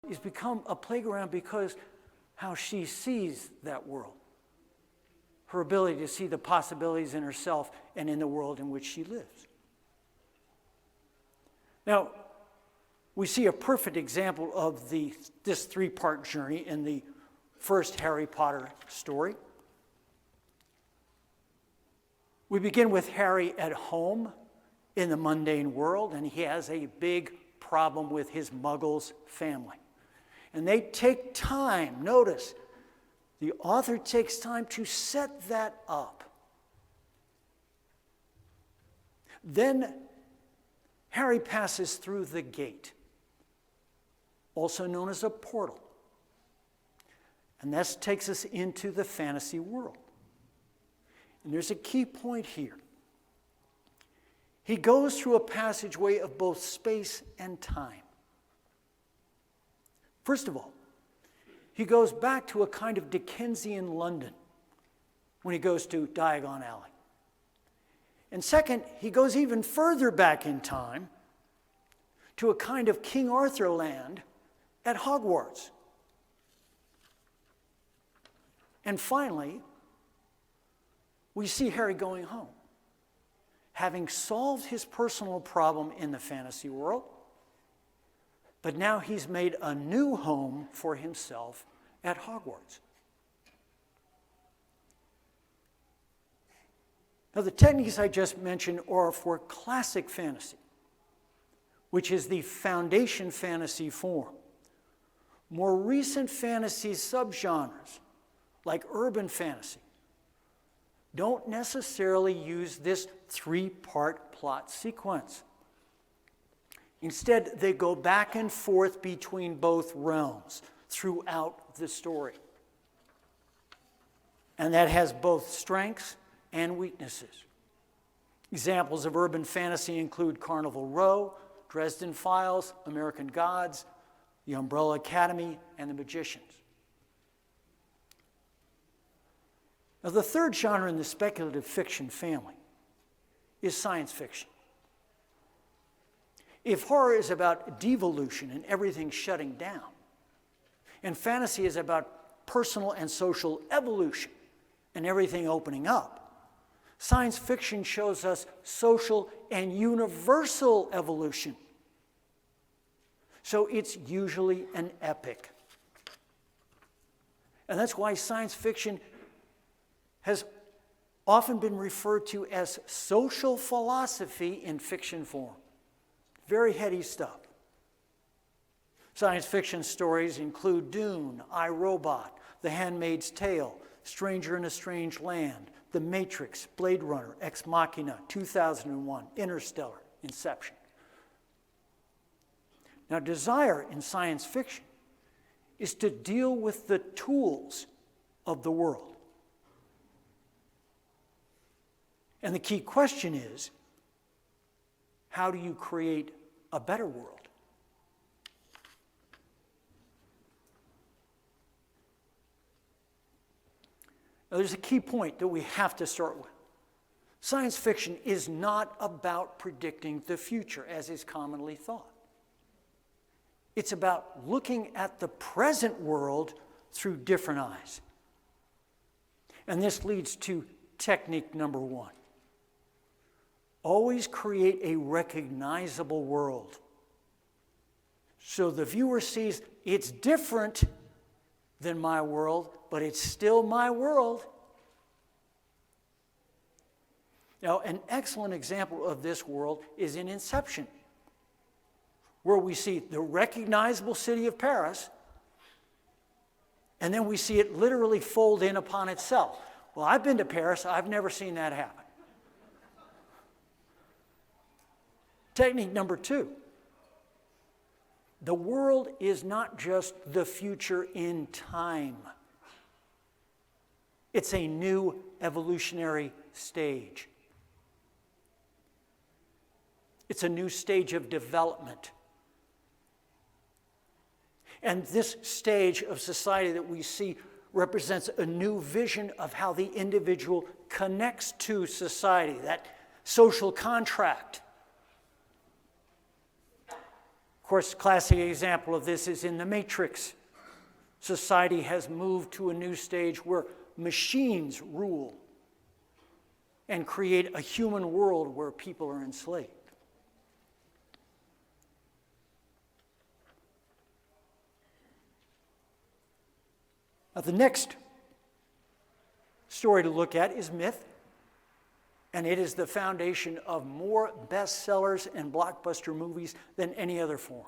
it's become a playground because how she sees that world. Her ability to see the possibilities in herself and in the world in which she lives. Now, we see a perfect example of this three-part journey in the first Harry Potter story. We begin with Harry at home in the mundane world, and he has a big problem with his Muggles family. And they take time, notice, the author takes time to set that up. Then Harry passes through the gate, also known as a portal. And this takes us into the fantasy world. And there's a key point here. He goes through a passageway of both space and time. First of all, he goes back to a kind of Dickensian London when he goes to Diagon Alley. And second, he goes even further back in time to a kind of King Arthur land at Hogwarts. And finally, we see Harry going home, having solved his personal problem in the fantasy world, but now he's made a new home for himself at Hogwarts. Now, the techniques I just mentioned are for classic fantasy, which is the foundation fantasy form. More recent fantasy subgenres, like urban fantasy, don't necessarily use this three-part plot sequence. Instead, they go back and forth between both realms throughout the story. And that has both strengths and weaknesses. Examples of urban fantasy include Carnival Row, Dresden Files, American Gods, The Umbrella Academy, and The Magicians. Now, the third genre in the speculative fiction family is science fiction. If horror is about devolution and everything shutting down, and fantasy is about personal and social evolution and everything opening up, science fiction shows us social and universal evolution. So it's usually an epic. And that's why science fiction has often been referred to as social philosophy in fiction form. Very heady stuff. Science fiction stories include Dune, I, Robot, The Handmaid's Tale, Stranger in a Strange Land, The Matrix, Blade Runner, Ex Machina, 2001, Interstellar, Inception. Now, desire in science fiction is to deal with the tools of the world. And the key question is, how do you create a better world? Now, there's a key point that we have to start with. Science fiction is not about predicting the future, as is commonly thought. It's about looking at the present world through different eyes. And this leads to technique number one. Always create a recognizable world. So the viewer sees it's different than my world, but it's still my world. Now, an excellent example of this world is in Inception, where we see the recognizable city of Paris, and then we see it literally fold in upon itself. Well, I've been to Paris. I've never seen that happen. Technique number two. The world is not just the future in time. It's a new evolutionary stage. It's a new stage of development. And this stage of society that we see represents a new vision of how the individual connects to society, that social contract. Of Of course, classic example of this is in The Matrix. Society has moved to a new stage where machines rule and create a human world where people are enslaved. Now, the next story to look at is myth, and it is the foundation of more bestsellers and blockbuster movies than any other form.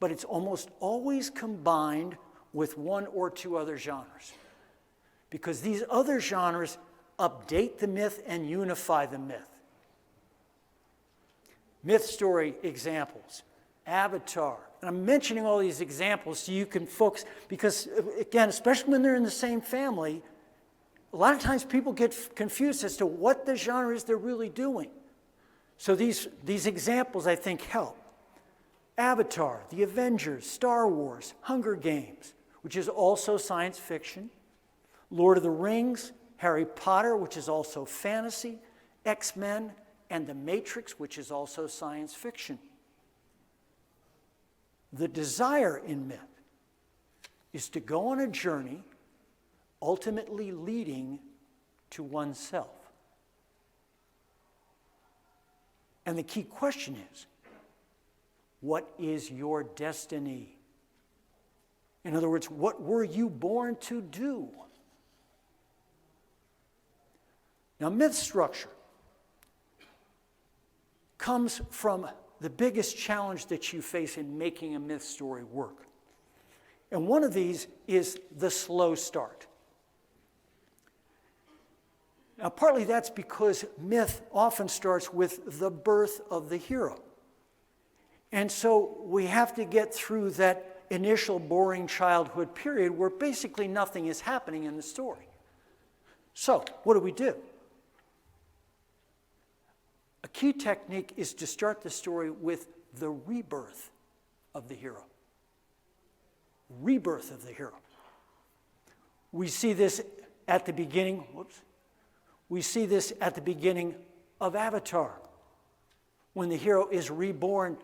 But it's almost always combined with one or two other genres, because these other genres update the myth and unify the myth. Myth story examples, Avatar. And I'm mentioning all these examples so you can focus, because again, especially when they're in the same family, a lot of times people get confused as to what the genre is they're really doing. So these examples, I think, help. Avatar, The Avengers, Star Wars, Hunger Games, which is also science fiction, Lord of the Rings, Harry Potter, which is also fantasy, X-Men, and The Matrix, which is also science fiction. The desire in myth is to go on a journey, ultimately leading to oneself. And the key question is, what is your destiny? In other words, what were you born to do? Now, myth structure comes from the biggest challenge that you face in making a myth story work. And one of these is the slow start. Now, partly that's because myth often starts with the birth of the hero. And so we have to get through that initial boring childhood period where basically nothing is happening in the story. So, what do? A key technique is to start the story with the rebirth of the hero. Rebirth of the hero. We see this at the beginning, we see this at the beginning of Avatar, when the hero is reborn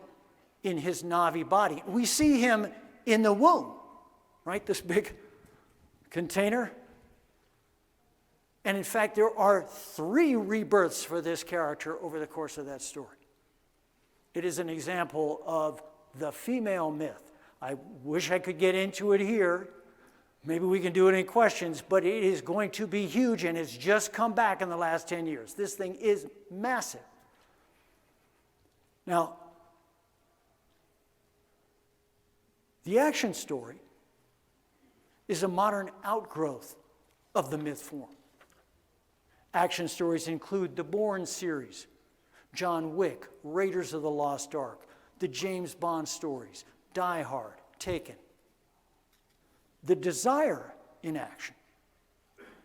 in his Na'vi body. We see him in the womb, right? This big container. And in fact, there are 3 rebirths for this character over the course of that story. It is an example of the female myth. I wish I could get into it here. Maybe we can do it in questions, but it is going to be huge, and it's just come back in the last 10 years. This thing is massive. Now, the action story is a modern outgrowth of the myth form. Action stories include the Bourne series, John Wick, Raiders of the Lost Ark, the James Bond stories, Die Hard, Taken. The desire in action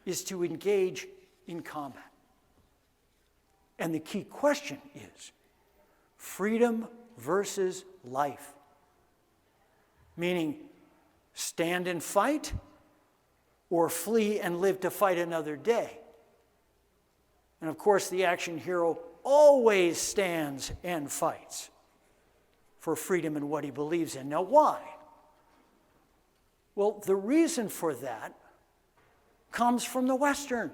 is to engage in combat. And the key question is freedom versus life. Meaning, stand and fight, or flee and live to fight another day. And of course, the action hero always stands and fights for freedom and what he believes in. Now, why? Well, the reason for that comes from the Western,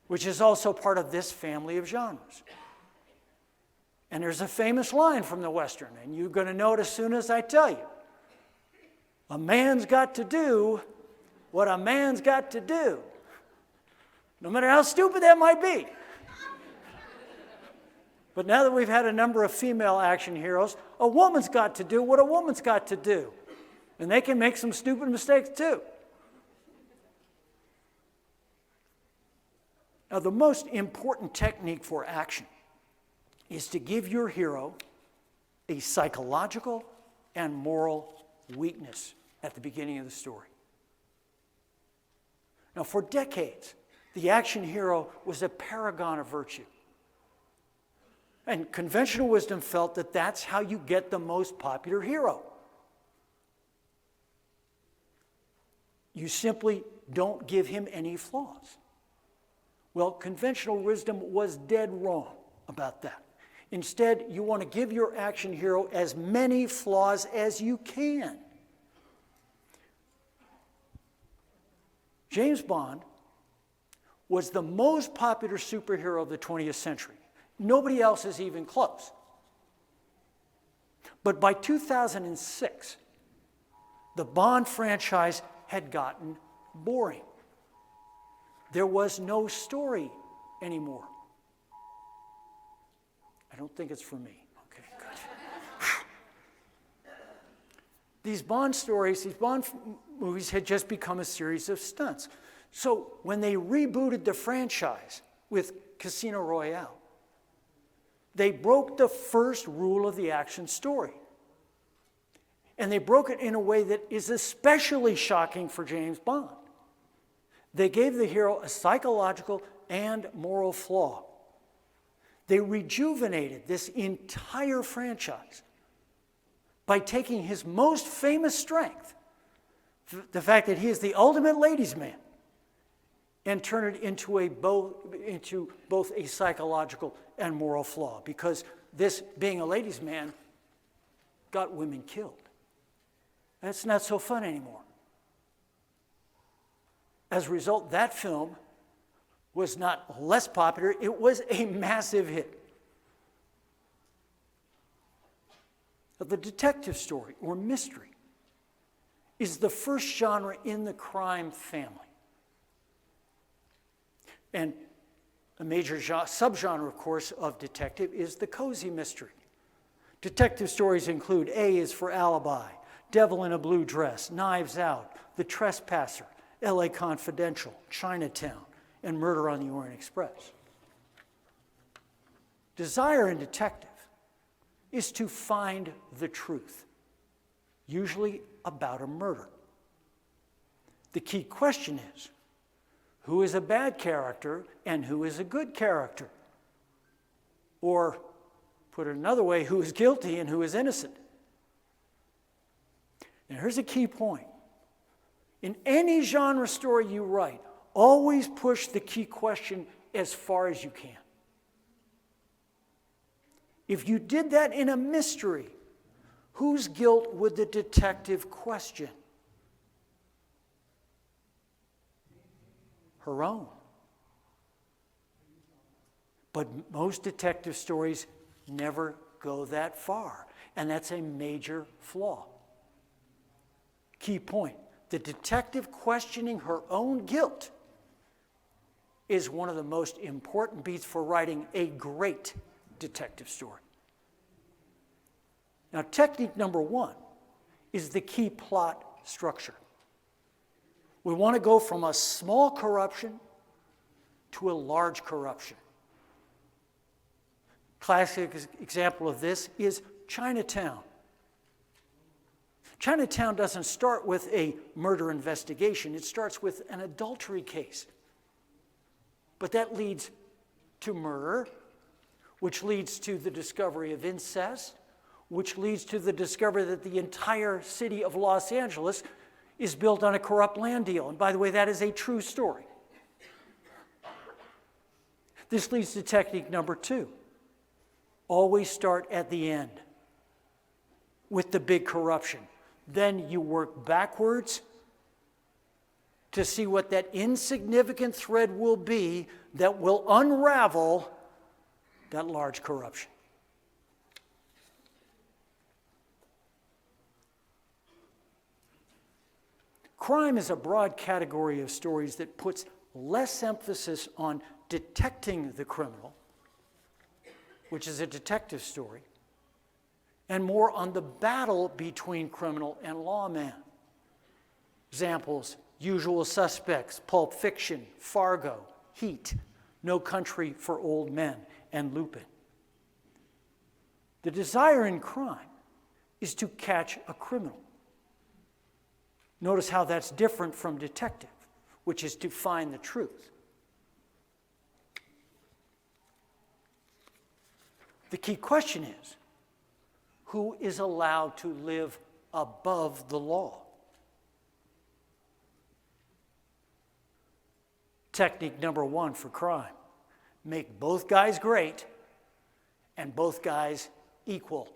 which is also part of this family of genres. And there's a famous line from the Western, and you're going to know it as soon as I tell you. A man's got to do what a man's got to do, no matter how stupid that might be. But now that we've had a number of female action heroes, a woman's got to do what a woman's got to do. And they can make some stupid mistakes too. Now, the most important technique for action is to give your hero a psychological and moral weakness at the beginning of the story. Now, for decades, the action hero was a paragon of virtue. And conventional wisdom felt that that's how you get the most popular hero. You simply don't give him any flaws. Well, conventional wisdom was dead wrong about that. Instead, you want to give your action hero as many flaws as you can. James Bond was the most popular superhero of the 20th century. Nobody else is even close. But by 2006, the Bond franchise had gotten boring. There was no story anymore. I don't think it's for me. Okay, good. These Bond stories, these Bond movies had just become a series of stunts. So when they rebooted the franchise with Casino Royale, they broke the first rule of the action story. And they broke it in a way that is especially shocking for James Bond. They gave the hero a psychological and moral flaw. They rejuvenated this entire franchise by taking his most famous strength, the fact that he is the ultimate ladies' man, and turn it into both a psychological and moral flaw, because this being a ladies' man got women killed. That's not so fun anymore. As a result, that film was not less popular, it was a massive hit. The detective story, or mystery, is the first genre in the crime family. And a major subgenre, of course, of detective is the cozy mystery. Detective stories include A is for Alibi, Devil in a Blue Dress, Knives Out, The Trespasser, LA Confidential, Chinatown, and Murder on the Orient Express. Desire in detective is to find the truth, usually about a murder. The key question is, who is a bad character and who is a good character? Or, put it another way, who is guilty and who is innocent? Now, here's a key point. In any genre story you write, always push the key question as far as you can. If you did that in a mystery, whose guilt would the detective question? Her own. But most detective stories never go that far, and that's a major flaw. Key point. The detective questioning her own guilt is one of the most important beats for writing a great detective story. Now, technique number one is the key plot structure. We want to go from a small corruption to a large corruption. Classic example of this is Chinatown. Chinatown doesn't start with a murder investigation. It starts with an adultery case. But that leads to murder, which leads to the discovery of incest, which leads to the discovery that the entire city of Los Angeles is built on a corrupt land deal. And by the way, that is a true story. This leads to technique number two. Always start at the end with the big corruption. Then you work backwards to see what that insignificant thread will be that will unravel that large corruption. Crime is a broad category of stories that puts less emphasis on detecting the criminal, which is a detective story, and more on the battle between criminal and lawman. Examples: Usual Suspects, Pulp Fiction, Fargo, Heat, No Country for Old Men, and Lupin. The desire in crime is to catch a criminal. Notice how that's different from detective, which is to find the truth. The key question is, who is allowed to live above the law? Technique number one for crime: make both guys great and both guys equal.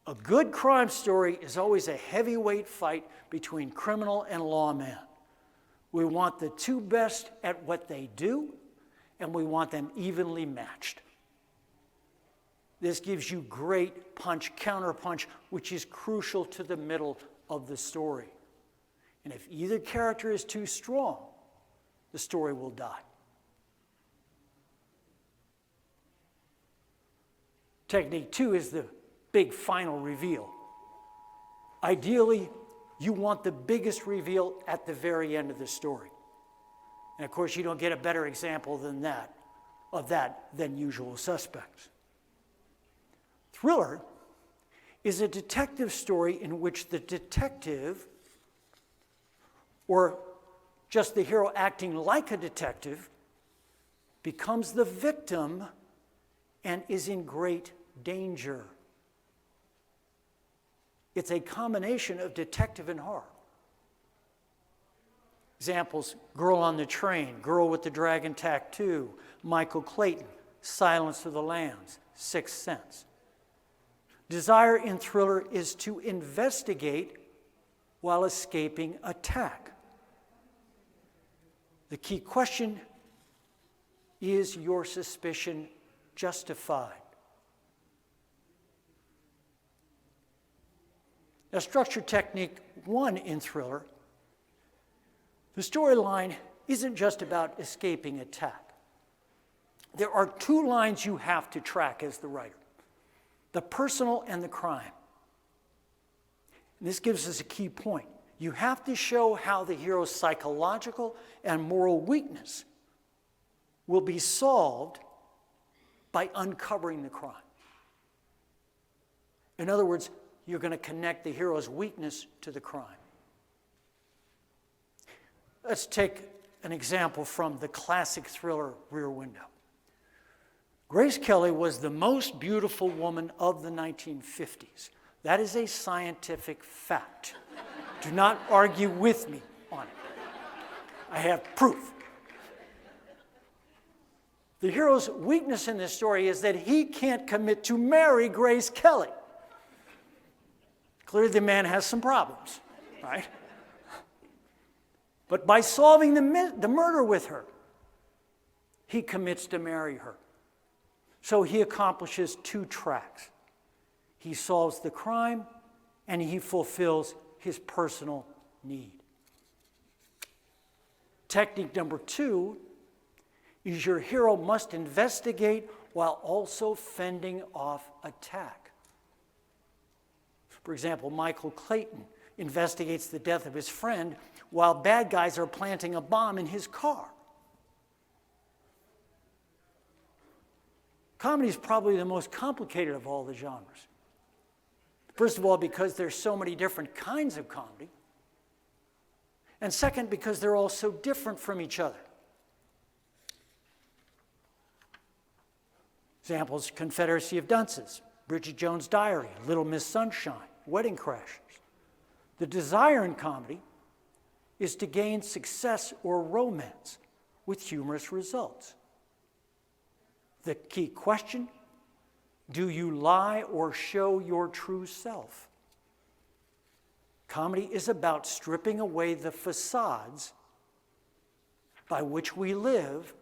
A good crime story is always a heavyweight fight between criminal and lawman. We want the two best at what they do, and we want them evenly matched. This gives you great punch, counterpunch, which is crucial to the middle of the story. And if either character is too strong, the story will die. Technique 2 is the big final reveal. Ideally, you want the biggest reveal at the very end of the story. And of course, you don't get a better example than that, than Usual Suspects. Thriller is a detective story in which the detective, or just the hero acting like a detective, becomes the victim and is in great danger. It's a combination of detective and horror. Examples: Girl on the Train, Girl with the Dragon Tattoo, Michael Clayton, Silence of the Lambs, Sixth Sense. Desire in thriller is to investigate while escaping attack. The key question: is your suspicion justified? Now, structure technique 1 in thriller, the storyline isn't just about escaping attack. There are 2 lines you have to track as the writer: the personal and the crime. And this gives us a key point. You have to show how the hero's psychological and moral weakness will be solved by uncovering the crime. In other words, you're going to connect the hero's weakness to the crime. Let's take an example from the classic thriller Rear Window. Grace Kelly was the most beautiful woman of the 1950s. That is a scientific fact. Do not argue with me on it. I have proof. The hero's weakness in this story is that he can't commit to marry Grace Kelly. Clearly, the man has some problems, right? But by solving the murder with her, he commits to marry her. So he accomplishes 2 tracks. He solves the crime, and he fulfills his personal need. Technique number 2 is your hero must investigate while also fending off attack. For example, Michael Clayton investigates the death of his friend while bad guys are planting a bomb in his car. Comedy is probably the most complicated of all the genres. First of all, because there's so many different kinds of comedy. And second, because they're all so different from each other. Examples: Confederacy of Dunces, Bridget Jones' Diary, Little Miss Sunshine, Wedding Crashers. The desire in comedy is to gain success or romance with humorous results. The key question: do you lie or show your true self? Comedy is about stripping away the facades by which we live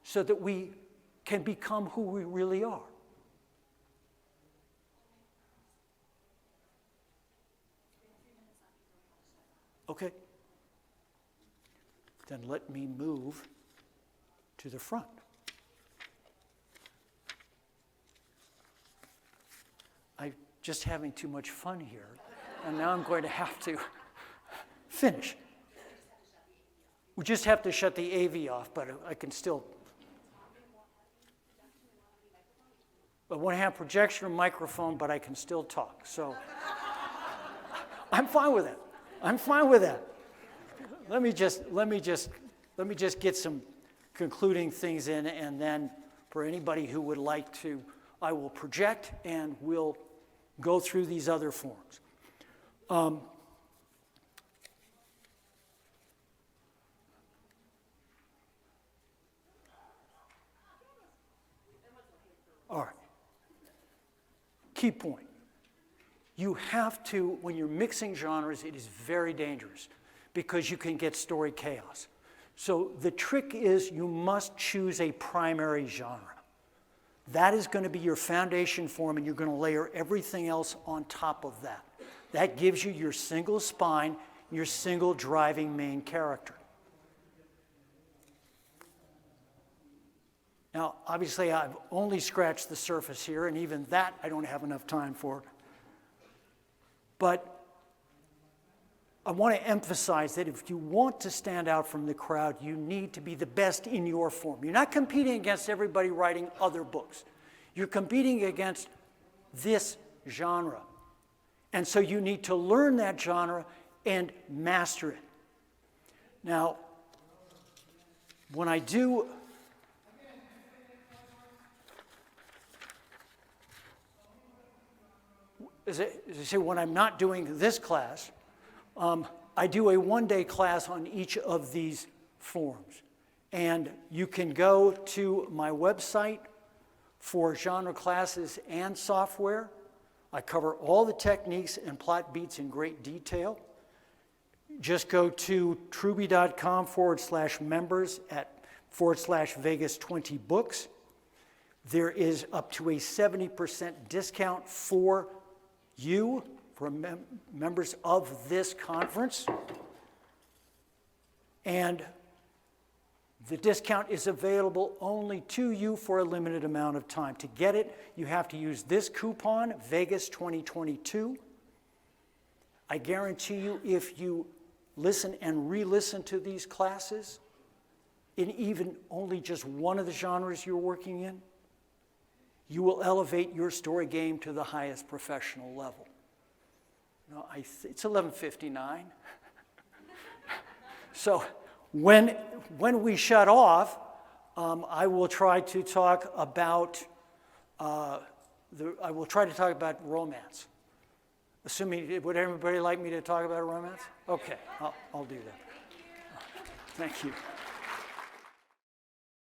so that we can become who we really are. Okay. Then let me move to the front. I'm just having too much fun here, and now I'm going to have to finish. We just have to shut the AV off, but I can still. I won't have projection or microphone, but I can still talk. So I'm fine with it. I'm fine with that. Let me just get some concluding things in, and then for anybody who would like to, I will project and we'll go through these other forms. All right. Key point. You have to, when you're mixing genres, it is very dangerous because you can get story chaos. So the trick is you must choose a primary genre. That is going to be your foundation form, and you're going to layer everything else on top of that. That gives you your single spine, your single driving main character. Now, obviously, I've only scratched the surface here, and even that I don't have enough time for. But I want to emphasize that if you want to stand out from the crowd, you need to be the best in your form. You're not competing against everybody writing other books. You're competing against this genre. And so you need to learn that genre and master it. Now, when I do as I say, when I'm not doing this class, I do a one-day class on each of these forms. And you can go to my website for genre classes and software. I cover all the techniques and plot beats in great detail. Just go to truby.com/members /Vegas 20Books. There is up to a 70% discount for you, for members of this conference. And the discount is available only to you for a limited amount of time. To get it, you have to use this coupon, Vegas 2022. I guarantee you, if you listen and re-listen to these classes, in even only just one of the genres you're working in, you will elevate your story game to the highest professional level. No, it's 11:59. So when we shut off, I will try to talk about romance. Assuming, would everybody like me to talk about romance? Okay, I'll do that. Thank you.